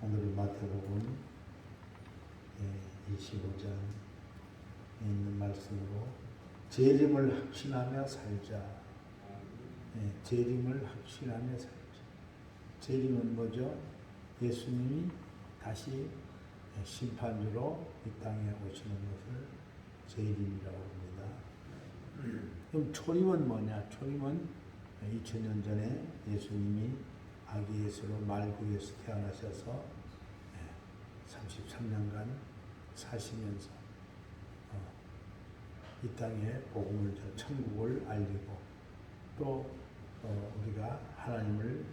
오늘은 마태복음 25장에 있는 말씀으로 재림을 확신하며 살자. 재림을 확신하며 살자. 재림은 뭐죠? 예수님이 다시 심판주로 이 땅에 오시는 것을 재림이라고 합니다. 그럼 초림은 뭐냐? 초림은 2000년 전에 예수님이 아기 예수로 말구에서 태어나셔서 33년간 사시면서 이 땅에 복음을, 천국을 알리고 또 우리가 하나님을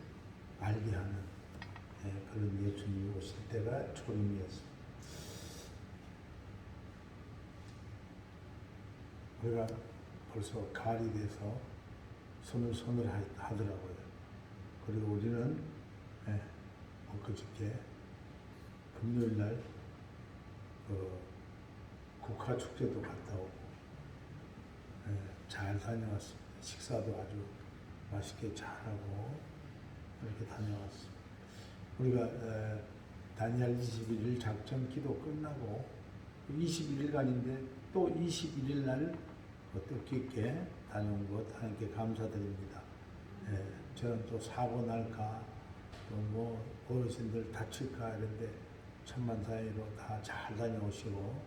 알게 하는 그런 예수님이 오실 때가 초림이었습니다. 우리가 벌써 가을이 돼서 서늘서늘 하더라고요. 그리고 우리는 엊그저께 금요일날 국화축제도 갔다 오고 잘 다녀왔습니다. 식사도 아주 맛있게 잘하고 이렇게 다녀왔습니다. 우리가 다니엘 21일 작전 기도 끝나고 21일간인데 또 21일 날 뜻깊게 다녀온 것 하나님께 감사드립니다. 저는 또 사고 날까 또 뭐 어르신들 다칠까 이런데 천만다행으로 다 잘 다녀오시고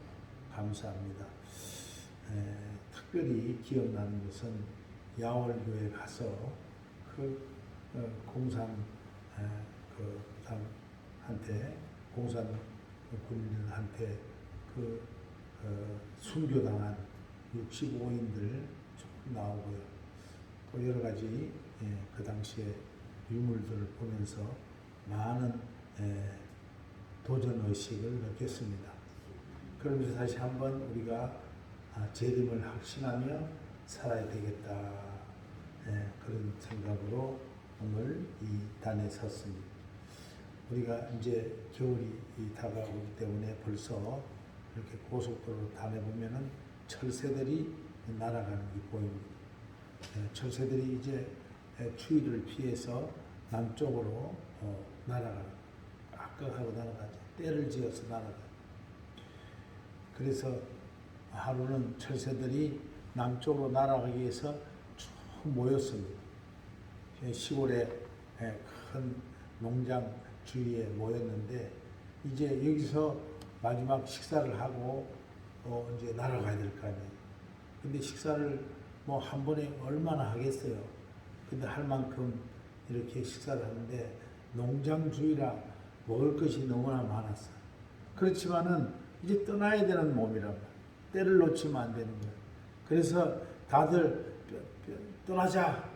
감사합니다. 특별히 기억나는 것은 야월교회 가서 그 공산 공산 군인들한테 순교당한 65인들 나오고요. 또 여러 가지 그 당시에 유물들을 보면서 많은 도전의식을 느꼈습니다. 그러면서 다시 한번 우리가 재림을 확신하며 살아야 되겠다. 그런 생각으로 오늘 이 단에 섰습니다. 우리가 이제 겨울이 다가오기 때문에 벌써 이렇게 고속도로 다녀보면은 철새들이 날아가는 게 보입니다. 철새들이 이제 추위를 피해서 남쪽으로 날아가는, 아까하고 날아가죠. 때를 지어서 날아가요. 그래서 하루는 철새들이 남쪽으로 날아가기 위해서 쭉 모였습니다. 시골에 큰 농장 주위에 모였는데 이제 여기서 마지막 식사를 하고 이제 날아가야 될 거 아니에요. 근데 식사를 뭐 한 번에 얼마나 하겠어요. 근데 할 만큼 이렇게 식사를 하는데 농장 주위라 먹을 것이 너무나 많았어요. 그렇지만은 이제 떠나야 되는 몸이라고. 때를 놓치면 안 되는 거예요. 그래서 다들 떠나자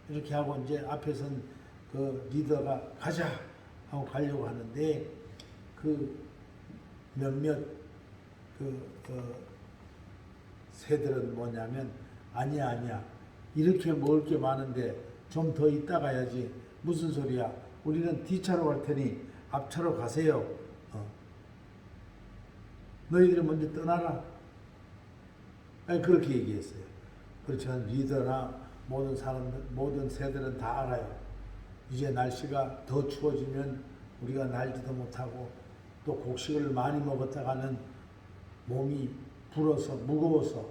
이렇게 하고 이제 앞에선 그 리더가 가자 하고 가려고 하는데 그 몇몇 새들은 뭐냐면 아니야 이렇게 먹을 게 많은데 좀 더 있다 가야지. 무슨 소리야? 우리는 뒤차로 갈 테니 앞차로 가세요. 너희들은 먼저 떠나라. 그렇게 얘기했어요. 그렇지만 리더나 모든 사람들, 모든 새들은 다 알아요. 이제 날씨가 더 추워지면 우리가 날지도 못하고 또 곡식을 많이 먹었다가는 몸이 불어서 무거워서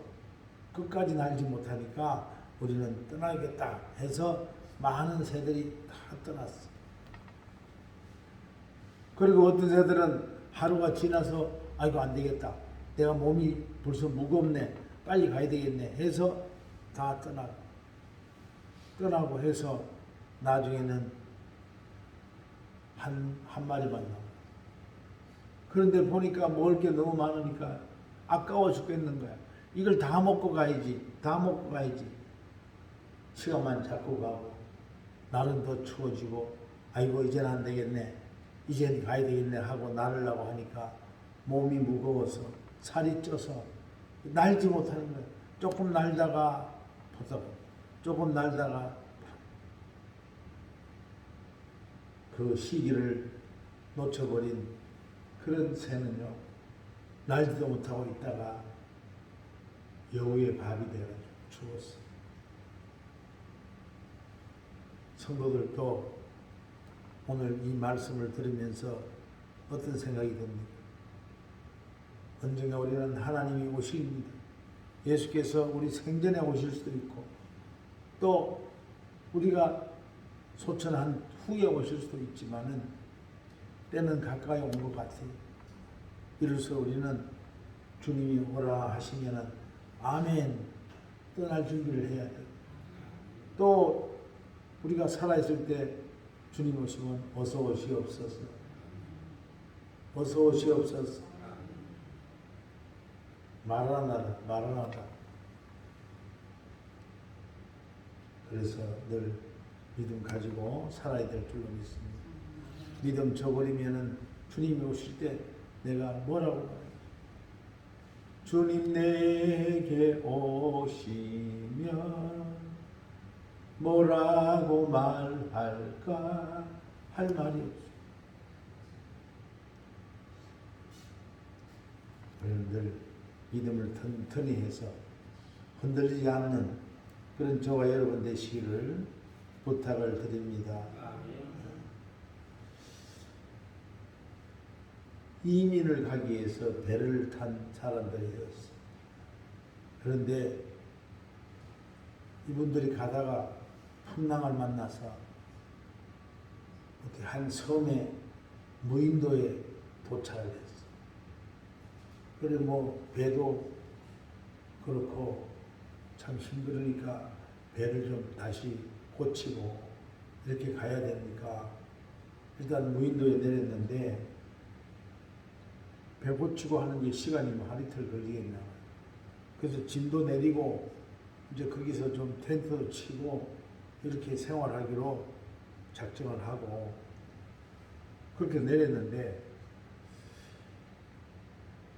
끝까지 날지 못하니까 우리는 떠나겠다 해서 많은 새들이 다 떠났어. 그리고 어떤 새들은 하루가 지나서 아이고 안 되겠다. 내가 몸이 벌써 무겁네. 빨리 가야 되겠네 해서 다 떠나고 해서 나중에는 한 마리만 나와요. 그런데 보니까 먹을 게 너무 많으니까 아까워 죽겠는 거야. 이걸 다 먹고 가야지. 시간만 잡고 가고 날은 더 추워지고 아이고 이제는 안 되겠네. 이제는 가야 되겠네 하고 나르려고 하니까 몸이 무거워서 살이 쪄서 날지 못하는 거야. 조금 날다가 조금 날다가 그 시기를 놓쳐버린 그런 새는요, 날지도 못하고 있다가 여우의 밥이 되어가지고 죽었어. 성도들도 오늘 이 말씀을 들으면서 어떤 생각이 듭니까? 언젠가 우리는 하나님이 오십니다. 예수께서 우리 생전에 오실 수도 있고 또 우리가 소천한 후에 오실 수도 있지만은 때는 가까이 온 것 같아요. 이로써 우리는 주님이 오라 하시면은 아멘 떠날 준비를 해야 돼요. 또 우리가 살아있을 때 주님 오시면 어서 오시옵소서. 어서 오시옵소서. 마라나다, 마라나다. 그래서 늘 믿음 가지고 살아야 될 줄로 믿습니다. 믿음 저버리면은 주님이 오실 때 내가 뭐라고 말해요? 주님 내게 오시면 뭐라고 말할까? 할 말이 없어. 늘 믿음을 튼튼히 해서 흔들리지 않는 그런 저와 여러분 되시기를 부탁을 드립니다. 이민을 가기 위해서 배를 탄 사람들이었어요. 그런데 이분들이 가다가 풍랑을 만나서 어떻게 한 섬의 무인도에 도착을 했어요. 그래 배도 그렇고 참 힘들으니까 배를 좀 다시 고치고 이렇게 가야 되니까 일단 무인도에 내렸는데 배 고치고 하는 게 시간이 하루 이틀 걸리겠나. 그래서 짐도 내리고 이제 거기서 좀 텐트도 치고 이렇게 생활하기로 작정을 하고 그렇게 내렸는데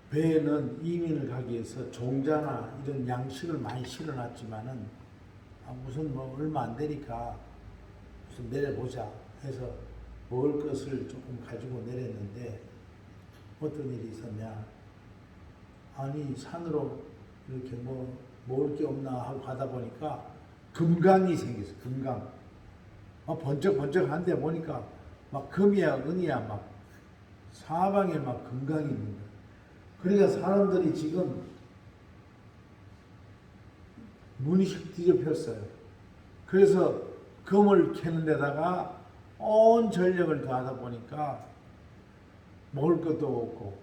배에는 이민을 가기 위해서 종자나 이런 양식을 많이 실어놨지만은 무슨 얼마 안 되니까 무슨 내려보자 해서 먹을 것을 조금 가지고 내렸는데 어떤 일이 있었냐. 아니 산으로 이렇게 먹을 게 없나 하고 가다 보니까 금강이 생겼어. 금강. 번쩍번쩍한데 보니까 막 금이야 은이야 막 사방에 막 금강이 있는 거야. 그러니까 사람들이 지금 눈이 휙 뒤집혔어요. 그래서 금을 캐는 데다가 온 전력을 다하다 보니까 먹을 것도 없고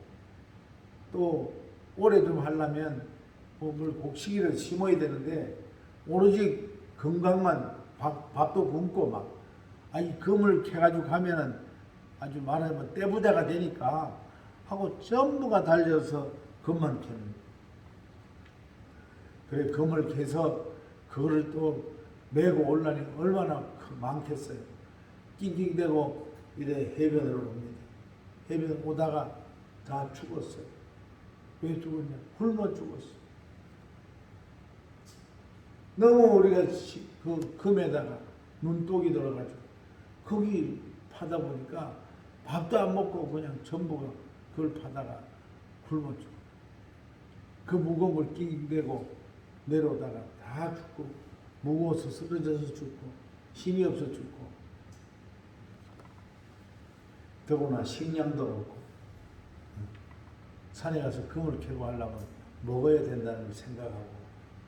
또 오래 좀 하려면 뭘 곡식이라도 심어야 되는데 오로지 금강만 밥도 굶고 막 금을 캐가지고 가면은 아주 말하면 떼부자가 되니까 하고 전부가 달려서 금만 캐는 거예요. 그래 금을 캐서 그거를 또 메고 올라니 얼마나 많겠어요. 낑낑대고 이래 해변으로 옵니다. 해변 오다가 다 죽었어요. 왜 죽었냐? 굶어 죽었어. 너무 우리가 그 금에다가 눈독이 들어가지고 거기 파다 보니까 밥도 안 먹고 그냥 전부가 그걸 파다가 굶어 죽어. 그 무거운 걸 낑낑대고 내려오다가 다 죽고 무거워서 쓰러져서 죽고 힘이 없어 죽고 더구나 식량도 없고 산에 가서 금을 캐고 하려면 먹어야 된다는 걸 생각하고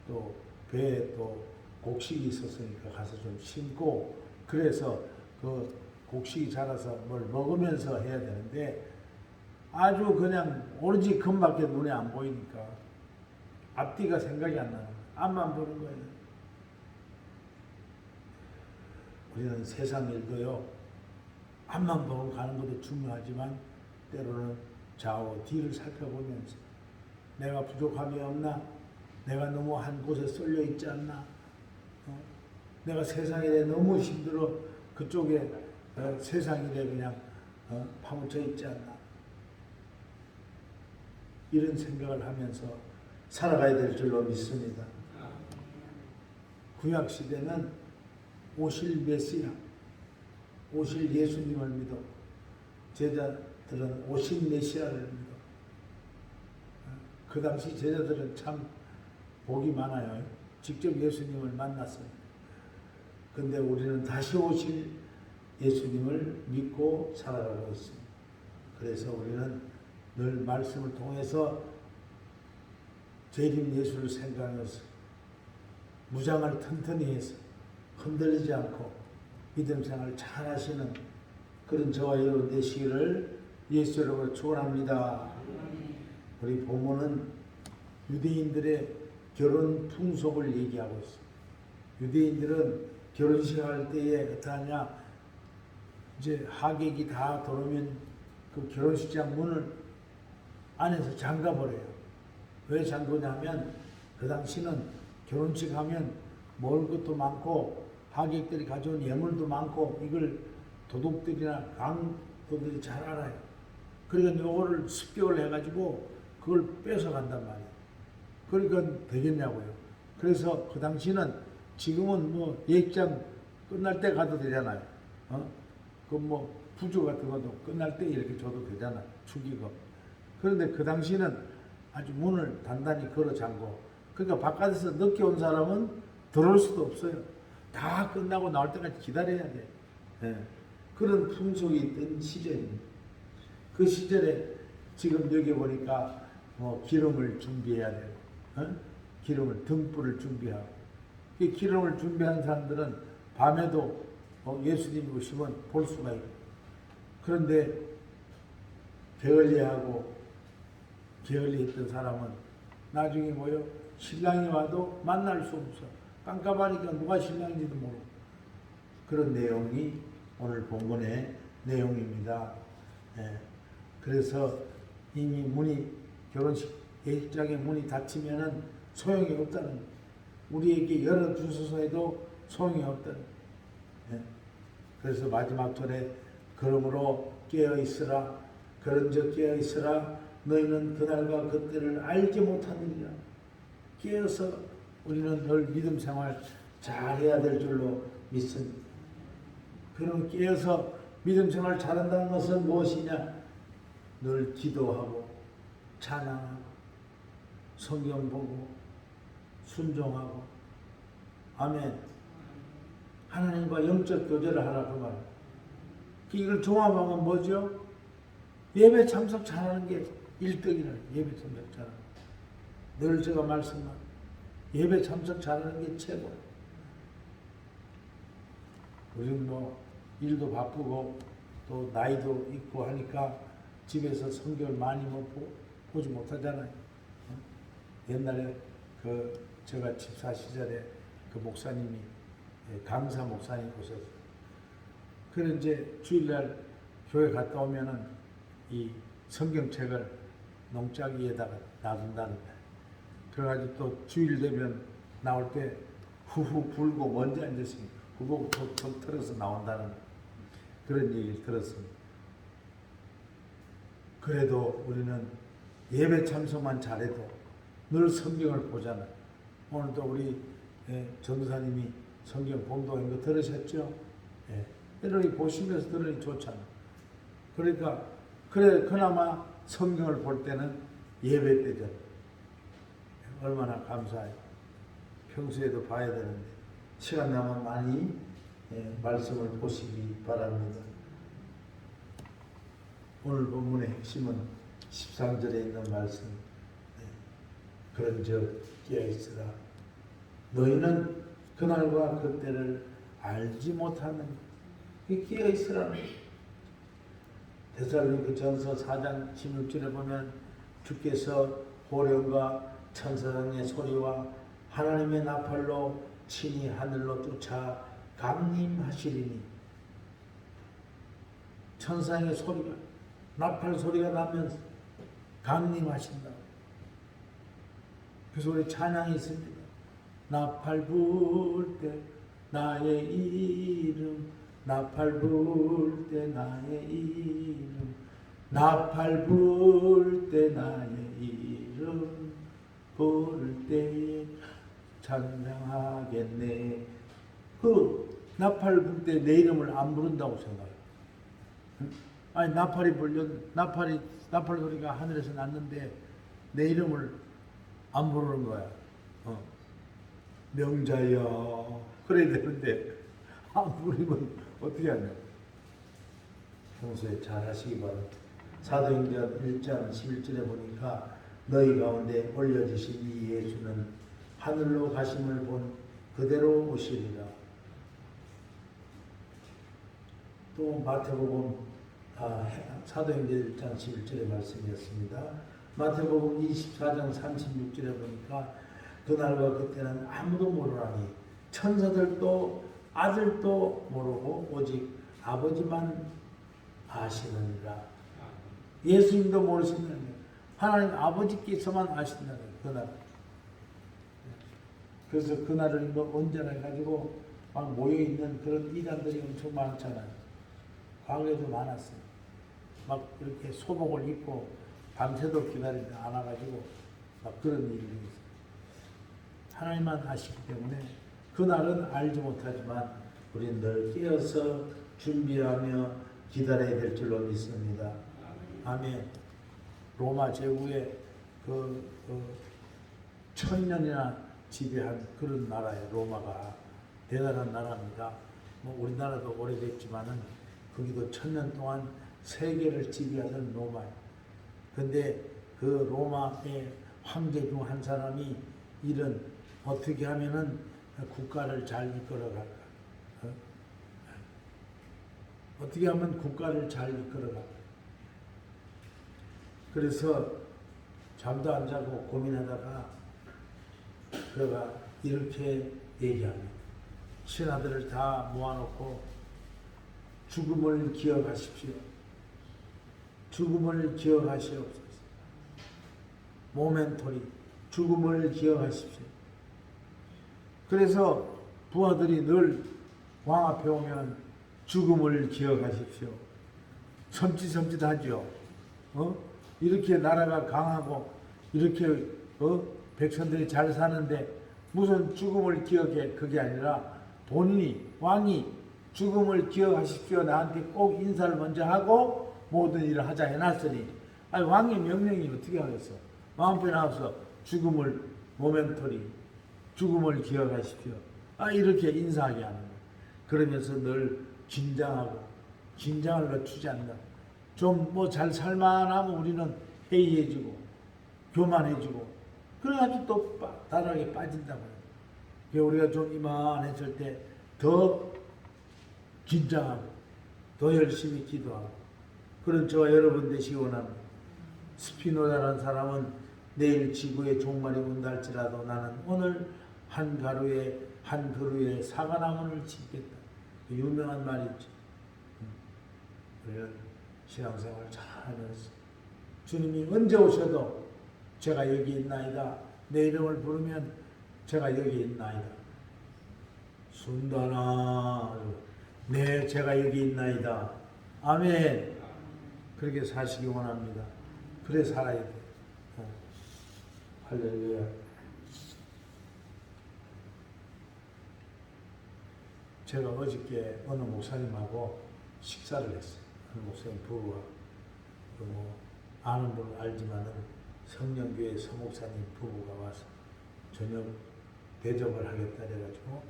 또 배에 또 곡식이 있었으니까 가서 좀 심고 그래서 그 곡식이 자라서 뭘 먹으면서 해야 되는데 아주 그냥 오로지 금밖에 눈에 안 보이니까 앞뒤가 생각이 안 나는 거예요. 앞만 보는 거예요. 우리는 세상 일도요. 앞만 보고 가는 것도 중요하지만 때로는 좌우 뒤를 살펴보면서 내가 부족함이 없나? 내가 너무 한 곳에 쏠려 있지 않나? 내가 세상 일에 너무 힘들어 그쪽에 세상 일에 그냥 파묻혀 있지 않나? 이런 생각을 하면서 살아가야 될 줄로 믿습니다. 구약 시대는 오실 메시아, 오실 예수님을 믿어. 제자들은 오실 메시아를 믿어. 그 당시 제자들은 참 복이 많아요. 직접 예수님을 만났어요. 근데 우리는 다시 오실 예수님을 믿고 살아가고 있습니다. 그래서 우리는 늘 말씀을 통해서 재림 예수를 생각하면서 무장을 튼튼히 해서 흔들리지 않고 믿음 생활을 잘 하시는 그런 저와 여러분 되시기를 예수 이름으로 축원합니다. 우리 본문은 유대인들의 결혼 풍속을 얘기하고 있습니다. 유대인들은 결혼식 할 때에 어떻게 하냐, 이제 하객이 다 들어오면 그 결혼식장 문을 안에서 잠가버려요. 왜 잠그냐면 그 당시는 결혼식 하면 먹을 것도 많고 하객들이 가져온 예물도 많고 이걸 도둑들이나 강도들이 잘 알아요. 그러니까 요거를 습격을 해가지고 그걸 뺏어간단 말이에요. 그러니까 되겠냐고요. 그래서 그 당시는 지금은 뭐 예식장 끝날 때 가도 되잖아요. 그 뭐 부조 같은 것도 끝날 때 이렇게 줘도 되잖아요. 축의금. 그런데 그 당시는 아주 문을 단단히 걸어 잠고, 그러니까 바깥에서 늦게 온 사람은 들어올 수도 없어요. 다 끝나고 나올 때까지 기다려야 돼. 예. 그런 풍속이 있던 시절입니다. 그 시절에 지금 여기 보니까 뭐 기름을 준비해야 되고, 기름을 등불을 준비하고, 이 기름을 준비한 사람들은 밤에도 예수님이 오시면 볼 수가 있고, 그런데 게을리하고 게을리했던 사람은 나중에 뭐요? 신랑이 와도 만날 수 없어. 깜깜하니까 누가 신랑인지도 모르고. 그런 내용이 오늘 본문의 내용입니다. 예. 그래서 이미 문이, 결혼식 예식장의 문이 닫히면은 소용이 없다는 거예요. 우리에게 열어주소서 해도 소용이 없다는 거예요. 예. 그래서 마지막 절에 그러므로 깨어있으라, 그런즉 깨어있으라, 너희는 그날과 그때를 알지 못하느니라. 깨어서 우리는 늘 믿음 생활 잘해야 될 줄로 믿습니다. 그럼 깨어서 믿음 생활 잘한다는 것은 무엇이냐? 늘 기도하고 찬양하고 성경 보고 순종하고, 아멘, 하나님과 영적 교제를 하라 그 말. 이걸 종합하면 뭐죠? 예배 참석 잘하는 게 1등이라. 예배 참석 잘하는 거. 늘 제가 말씀한 예배 참석 잘하는 게 최고. 요즘 뭐 일도 바쁘고 또 나이도 있고 하니까 집에서 성경을 많이 보지 못하잖아요. 옛날에 제가 집사 시절에 그 목사님이, 강사 목사님 오셔서, 그래 이제 주일날 교회 갔다 오면은 이 성경책을 농자기에다가 놔둔다는 거예요. 그래가지고 또 주일 되면 나올 때 후후 불고 먼지 앉았으니까 후보고 톡톡 털어서 나온다는 그런 얘기를 들었습니다. 그래도 우리는 예배 참석만 잘해도 늘 성경을 보잖아요. 오늘도 우리 전도사님이 성경 봉독한 거 들으셨죠? 이렇게 보시면서 들으니 좋잖아요. 그러니까 그래, 그나마 성경을 볼 때는 예배 때죠. 얼마나 감사해요. 평소에도 봐야 되는데 시간 나면 많이 말씀을 보시기 바랍니다. 오늘 본문의 핵심은 13절에 있는 말씀. 그런즉 깨어있으라, 너희는 그날과 그때를 알지 못하는. 깨어있으라. 데살로니가전서 4장 16절에 보면 주께서 호령과 천사장의 소리와 하나님의 나팔로 친히 하늘로 쫓아 강림하시리니. 천사의 소리가, 나팔 소리가 나면 강림하신다. 그래서 우리 찬양이 있습니다. 나팔 불 때 나의 이름, 나팔 불 때 나의 이름, 나팔 불 때 나의 이름, 부를 때 찬양하겠네. 그 나팔 불 때 내 이름을 안 부른다고 생각해요. 아니, 나팔이 나팔 소리가 하늘에서 났는데 내 이름을 안 부르는 거야. 명자여 그래야 되는데 안 부르면 어떻게 하냐. 평소에 잘 하시기 바랍니다. 사도행전 1장 11절에 보니까 너희 가운데 올려지신 이 예수는 하늘로 가심을 본 그대로 오시리라. 또 마태복음 사도행전 1장 11절의 말씀이었습니다. 마태복음 24장 36절에 보니까 그날과 그때는 아무도 모르나니 천사들도 아들도 모르고 오직 아버지만 아시느니라. 예수님도 모르시는 하나님 아버지께서만 아신다는 그날. 그래서 그날을 뭐 언제나 가지고 막 모여있는 그런 이단들이 엄청 많잖아요. 과거에도 많았어요. 막 이렇게 소복을 입고 밤새도록 기다리지 않아가지고 막 그런 일이 있어요. 하나님만 아시기 때문에 그날은 알지 못하지만 우리는 늘 깨어서 준비하며 기다려야 될 줄로 믿습니다. 아멘. 로마 제국의 그 1000년이나 지배한 그런 나라예요. 로마가 대단한 나라입니다. 뭐 우리나라도 오래됐지만은 거기도 1000년 동안 세계를 지배하던 로마예요. 근데 그 로마의 황제 중 한 사람이 이런 어떻게 하면은 국가를 잘 이끌어갈까? 어떻게 하면 국가를 잘 이끌어갈까? 그래서 잠도 안 자고 고민하다가 그가 이렇게 얘기합니다. 신하들을 다 모아놓고 죽음을 기억하십시오. 죽음을 기억하시옵소서. 모멘토리, 죽음을 기억하십시오. 그래서 부하들이 늘 왕 앞에 오면 죽음을 기억하십시오. 섬찟섬찟하죠. 이렇게 나라가 강하고 이렇게 백성들이 잘 사는데 무슨 죽음을 기억해. 그게 아니라 본인이 왕이 죽음을 기억하십시오. 나한테 꼭 인사를 먼저 하고 모든 일을 하자 해놨으니 아니 왕의 명령이 어떻게 하겠어. 마음편에 나와서 죽음을 모멘토리 죽음을 기억하십시오. 이렇게 인사하게 하는 거예요. 그러면서 늘 긴장하고 긴장을 늦추지 않는다. 좀 뭐 잘 살만하면 우리는 해이해지고 교만해지고 그래가지고 또 다락에 빠진다고 해요. 우리가 좀 이만했을 때 더 긴장하고 더 열심히 기도하고 그런 저와 여러분 되시기 원합니다. 스피노자라는 사람은 내일 지구의 종말이 온다 할지라도 나는 오늘 한 그루에 사과나무를 심겠다. 유명한 말이죠. 우리는 신앙생활 잘하면서 주님이 언제 오셔도 제가 여기 있나이다. 내 이름을 부르면 제가 여기 있나이다. 순단아, 네, 제가 여기 있나이다. 아멘. 그렇게 사시기 원합니다. 그래 살아야 돼. 할렐루야. 제가 어저께 어느 목사님하고 식사를 했어요. 어느 목사님 부부가. 아는 분은 알지만은 성령교회 서목사님 부부가 와서 저녁 대접을 하겠다 그래가지고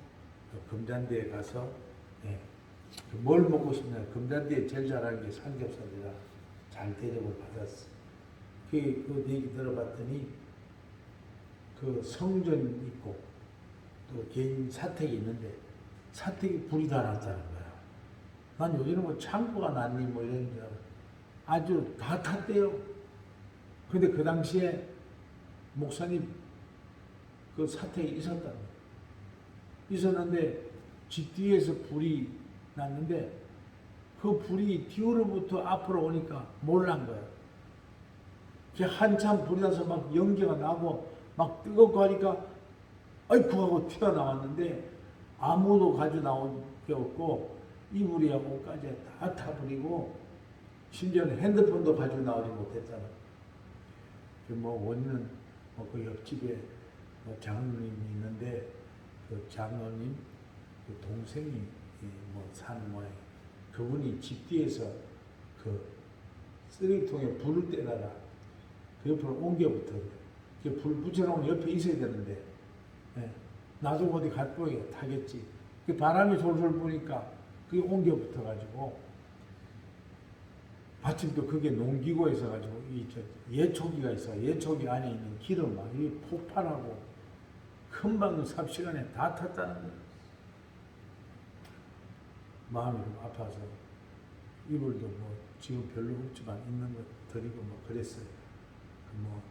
금잔디에 가서 뭘 먹고 싶냐. 금잔디에 제일 잘하는 게 삼겹살이라 잘 대접을 받았어. 그 얘기 들어봤더니 그 성전 있고 또 개인 사택이 있는데 사택이 불이 다 났다는 거야. 난 요즘은 뭐 창고가 났니 뭐 이런 줄 아주 다 탔대요. 근데 그 당시에 목사님 그 사택이 있었다는 거야. 있었는데 집 뒤에서 불이 났는데 그 불이 뒤로부터 앞으로 오니까 몰란 거야. 한참 불이 나서 막 연기가 나고 막 뜨겁고 하니까 아이쿠 하고 튀어나왔는데 아무도 가져 나온 게 없고 이불이하고까지 다 타버리고 심지어는 핸드폰도 가지고 나오지 못했잖아. 뭐 원인은 그 옆집에 장로님이 있는데 그 장로님 그 동생이 뭐 사는 모양. 그분이 집 뒤에서 그 쓰레기통에 불을 떼다가 그 옆으로 옮겨붙어. 불 붙여놓으면 옆에 있어야 되는데 나도 어디 갈 거에 타겠지. 그 바람이 솔솔 부니까 그게 옮겨붙어가지고 마침 또 그게 농기구가 있어가지고 예초기가 있어. 예초기 안에 있는 기름 막 이 폭발하고 금방 삽시간에 다 탔다는 거예요. 마음이 좀 아파서 이불도 뭐 지금 별로 없지만 있는 거 드리고 뭐 그랬어요. 뭐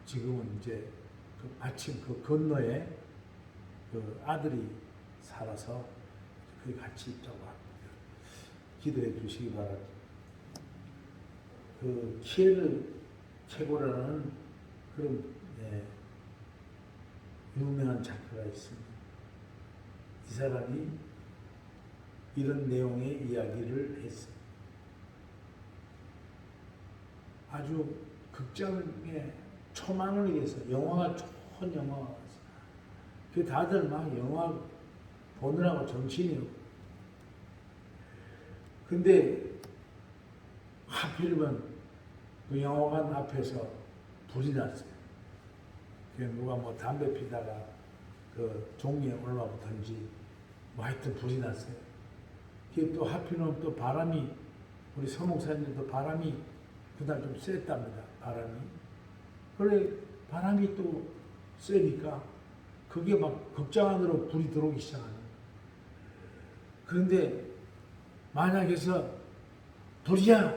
지금은 이제 마침 그 건너에 그 아들이 살아서 거기 같이 있다고 합니다. 기도해 주시기 바랍니다. 그 키에르 체고라는 그런 유명한 작가가 있습니다. 이 사람이 이런 내용의 이야기를 했어요. 아주 극장에 초만원이 돼서 영화가 좋은 영화가 왔어요. 그 다들 막 영화 보느라고 정신이 없고. 근데 하필이면 그 영화관 앞에서 불이 났어요. 그 누가 뭐 담배 피다가 그 종이에 올라오든지 뭐 하여튼 불이 났어요. 그게 또 하필이면 또 바람이 우리 서목사님도 바람이 그날 좀 셌답니다. 바람이. 그래 바람이 또 세니까 그게 막 극장 안으로 불이 들어오기 시작하는 거예요. 그런데 만약에서 불이야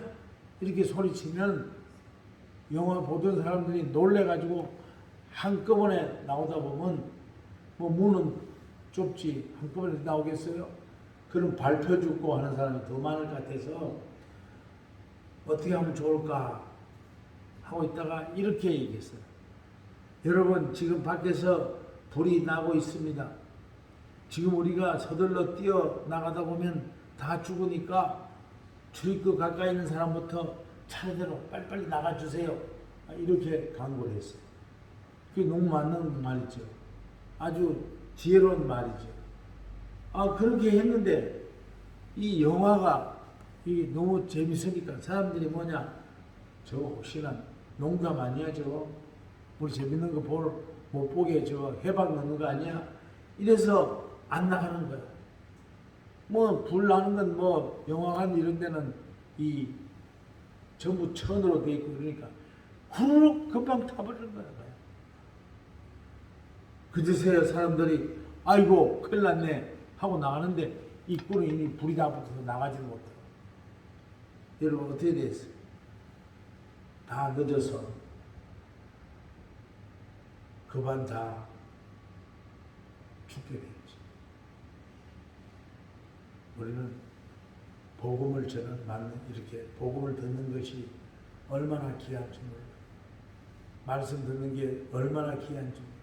이렇게 소리치면 영화 보던 사람들이 놀래가지고 한꺼번에 나오다 보면 뭐 문은 좁지 한꺼번에 나오겠어요? 그럼 발표 죽고 하는 사람이 더 많을 것 같아서 어떻게 하면 좋을까 하고 있다가 이렇게 얘기했어요. 여러분 지금 밖에서 불이 나고 있습니다. 지금 우리가 서둘러 뛰어나가다 보면 다 죽으니까 출입구 가까이 있는 사람부터 차례대로 빨리빨리 나가주세요. 이렇게 강구를 했어요. 그게 너무 맞는 말이죠. 아주 지혜로운 말이죠. 그렇게 했는데 이 영화가 이게 너무 재밌으니까 사람들이 뭐냐 저 혹시나 농담 아니야 저거 우리 재밌는 거 못 보게 저 해방 넣는 거 아니야 이래서 안 나가는 거야. 뭐 불 나는 건 뭐 영화관 이런 데는 이 전부 천으로 돼 있고 그러니까 후루룩 금방 타버리는 거야. 그제서야 사람들이 아이고 큰일 났네 하고 나가는데 입구는 이미 불이 다 붙어서 나가지를 못해. 여러분 어떻게 됐어요? 다 늦어서 그반 다 죽게 됐지. 우리는 복음을 저는 맞는 이렇게 복음을 듣는 것이 얼마나 귀한지 몰라요. 말씀 듣는 게 얼마나 귀한지 몰라요.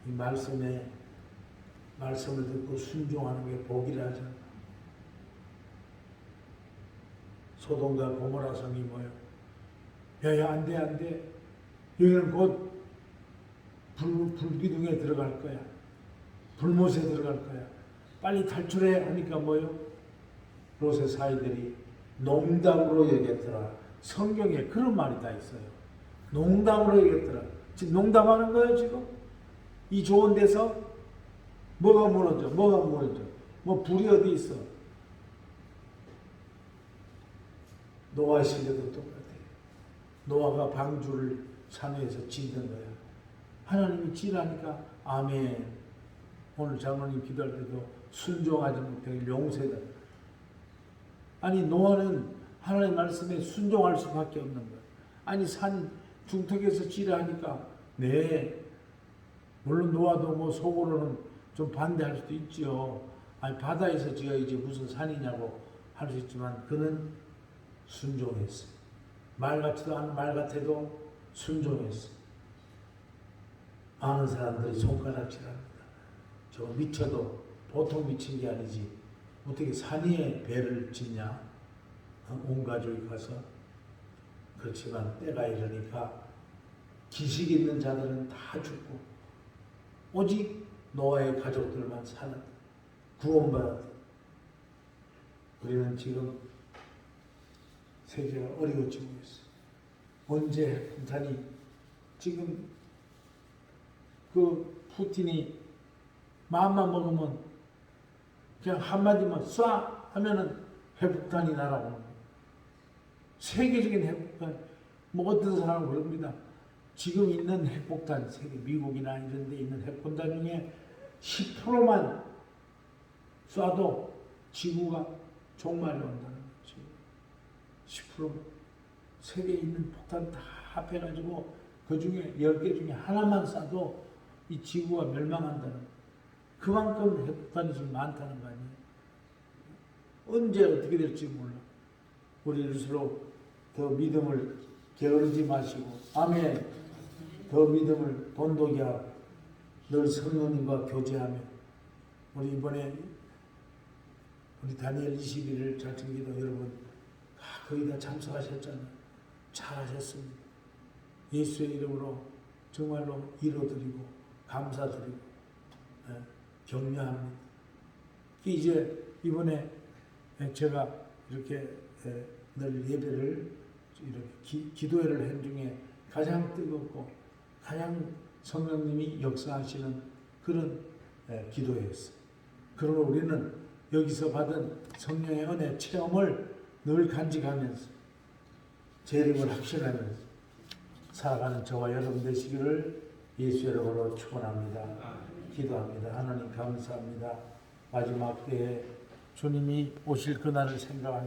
이 말씀을 듣고 순종하는 게 복이라 하잖아. 소돔과 고모라 성이 뭐예요? 야야 안 돼. 여기는 곧 불기둥에 들어갈 거야. 불못에 들어갈 거야. 빨리 탈출해 하니까 뭐요? 롯의 사이들이 농담으로 얘기했더라. 성경에 그런 말이 다 있어요. 농담으로 얘기했더라. 지금 농담하는 거예요 지금? 이 좋은 데서 뭐가 무너져? 뭐 불이 어디 있어? 노아 시대도 똑같아요. 노아가 방주를 산 위에서 짓는 거야. 하나님이 지라니까 아멘. 오늘 장로님 기도할 때도 순종하지 못해 용세다. 아니 노아는 하나님 말씀에 순종할 수밖에 없는 거야. 아니 산 중턱에서 지라 하니까 네. 물론 노아도 뭐 속으로는 좀 반대할 수도 있죠. 아니 바다에서 지어야지 무슨 산이냐고 할 수 있지만 그는 순종했어. 말 같지도 않은 말 같아도 순종했어. 많은 사람들이 손가락질합니다. 저거 미쳐도 보통 미친 게 아니지. 어떻게 산 위에 배를 짓냐? 온 가족이 가서. 그렇지만 때가 이르니까 기식 있는 자들은 다 죽고 오직 노아의 가족들만 살았다. 구원받았다. 우리는 지금 세계가 어려워지고 있어. 언제 핵폭탄이 지금 그 푸틴이 마음만 먹으면 그냥 한마디만 쏴 하면은 회복단이 날아오는 거예요. 세계적인 회복단. 뭐 어떤 사람은 그럽니다. 지금 있는 핵폭탄, 세계 미국이나 이런 데 있는 핵폭탄 중에 10%만 쏴도 지구가 종말이 온다는 거지. 10%. 세계에 있는 폭탄 다 합해가지고 그 중에 10개 중에 하나만 쏴도 이 지구가 멸망한다는 거. 그만큼 핵폭탄이 지금 많다는 거 아니에요. 언제 어떻게 될지 몰라. 우리일수록 더 믿음을 게으르지 마시고, 아멘. 더 믿음을 돈독히 하고 늘 성령님과 교제하며, 우리 이번에 우리 다니엘 21일 작정기도 여러분 거의 다 참석하셨잖아요. 잘하셨습니다. 예수의 이름으로 정말로 이뤄드리고 감사드리고 격려합니다. 이제 이번에 제가 이렇게 늘 예배를 이렇게 기도회를 한 중에 가장 뜨겁고 가장 성령님이 역사하시는 그런 기도회였어요. 그러나 우리는 여기서 받은 성령의 은혜 체험을 늘 간직하면서 재림을 확신하면서 살아가는 저와 여러분 되시기를 예수 이름으로 축원합니다. 기도합니다. 하나님 감사합니다. 마지막 때에 주님이 오실 그날을 생각하며